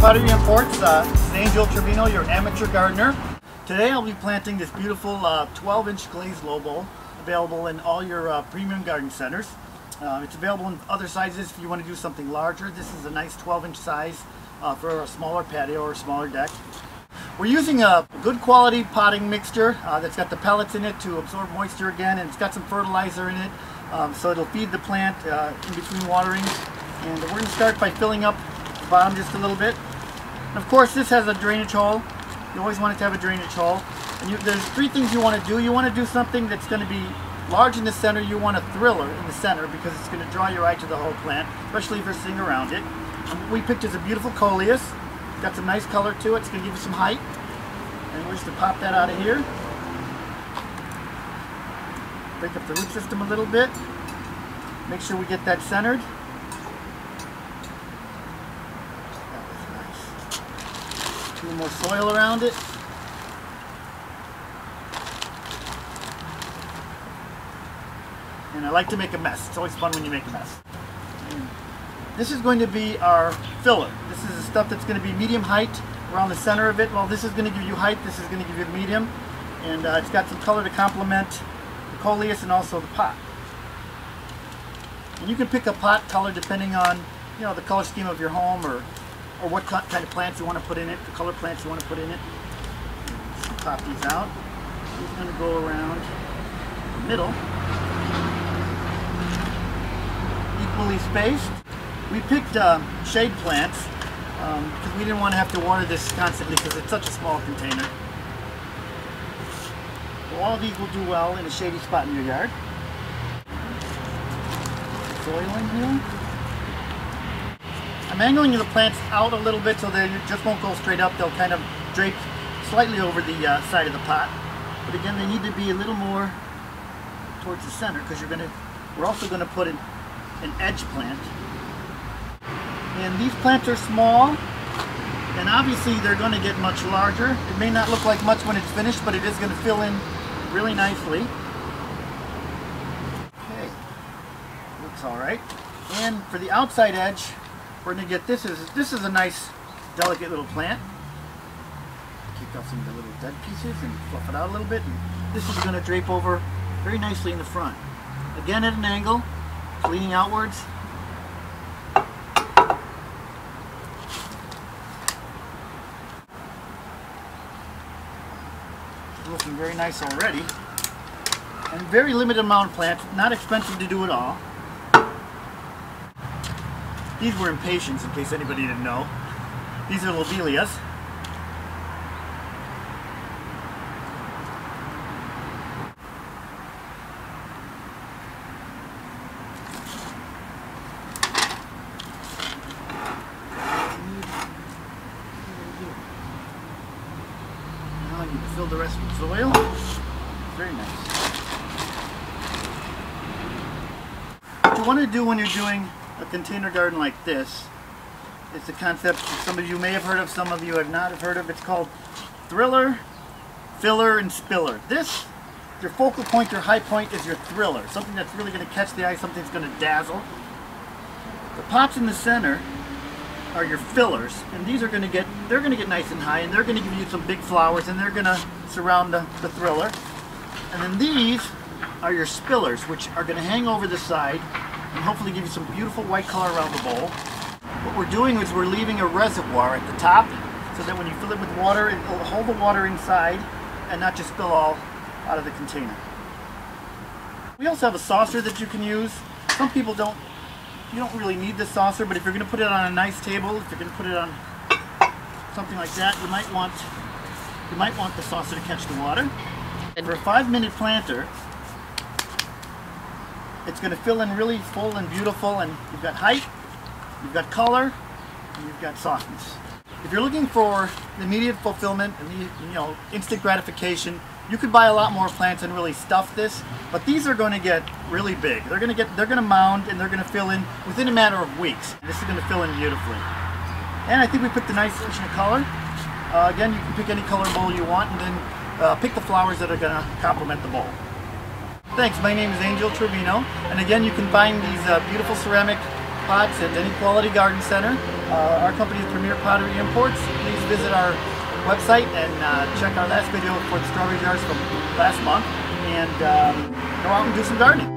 Pottery Imports. This is Angel Trevino, your amateur gardener. Today I'll be planting this beautiful 12-inch glazed low bowl, available in all your premium garden centers. It's available in other sizes if you want to do something larger. This is a nice 12-inch size for a smaller patio or a smaller deck. We're using a good quality potting mixture that's got the pellets in it to absorb moisture again, and it's got some fertilizer in it, so it'll feed the plant in between waterings. And we're going to start by filling up the bottom just a little bit. And of course, this has a drainage hole. You always want it to have a drainage hole. And there's three things you want to do. You want to do something that's going to be large in the center. You want a thriller in the center because it's going to draw your eye to the whole plant, especially if you're sitting around it. And what we picked is a beautiful coleus. Got some nice color to it. It's going to give you some height. And we're just going to pop that out of here. Break up the root system a little bit. Make sure we get that centered. A little more soil around it. And I like to make a mess. It's always fun when you make a mess. And this is going to be our filler. This is the stuff that's going to be medium height around the center of it. Well, this is going to give you height. This is going to give you medium. And it's got some color to complement the coleus and also the pot. And you can pick a pot color depending on, you know, the color scheme of your home or what kind of plants you want to put in it, the color plants you want to put in it. Just pop these out. He's going to go around the middle, equally spaced. We picked shade plants because we didn't want to have to water this constantly because it's such a small container. So all of these will do well in a shady spot in your yard. Soil in here. I'm angling the plants out a little bit so they just won't go straight up. They'll kind of drape slightly over the side of the pot. But again, they need to be a little more towards the center because we're also going to put an edge plant. And these plants are small, and obviously they're going to get much larger. It may not look like much when it's finished, but it is going to fill in really nicely. Okay, looks all right. And for the outside edge, we're going to get this is a nice, delicate little plant. Kick off some of the little dead pieces and fluff it out a little bit. And this is going to drape over very nicely in the front. Again, at an angle, leaning outwards. It's looking very nice already. And very limited amount of plants, not expensive to do at all. These were impatiens, in case anybody didn't know. These are lobelias. Now you can fill the rest with soil. Very nice. What you want to do when you're doing a container garden like this, it's a concept that some of you may have heard of, some of you have not heard of. It's called thriller, filler, and spiller. This, your focal point, your high point is your thriller, something that's really going to catch the eye, something that's going to dazzle. The pots in the center are your fillers, and these are going to get nice and high, and they're going to give you some big flowers, and they're going to surround the thriller. And then these are your spillers, which are going to hang over the side and hopefully give you some beautiful white color around the bowl. What we're doing is we're leaving a reservoir at the top so that when you fill it with water, it will hold the water inside and not just spill all out of the container. We also have a saucer that you can use. Some people you don't really need this saucer, but if you're going to put it on a nice table, if you're going to put it on something like that, you might want the saucer to catch the water. And for a 5-minute planter, it's going to fill in really full and beautiful, and you've got height, you've got color, and you've got softness. If you're looking for immediate fulfillment and instant gratification, you could buy a lot more plants and really stuff this, but these are going to get really big. They're going to mound, and they're going to fill in within a matter of weeks. This is going to fill in beautifully. And I think we picked a nice selection of color. Again, you can pick any color bowl you want, and then pick the flowers that are going to complement the bowl. Thanks, my name is Angel Trevino, and again you can find these beautiful ceramic pots at any quality garden center. Our company is Premier Pottery Imports. Please visit our website and check our last video for the strawberry jars from last month, and go out and do some gardening.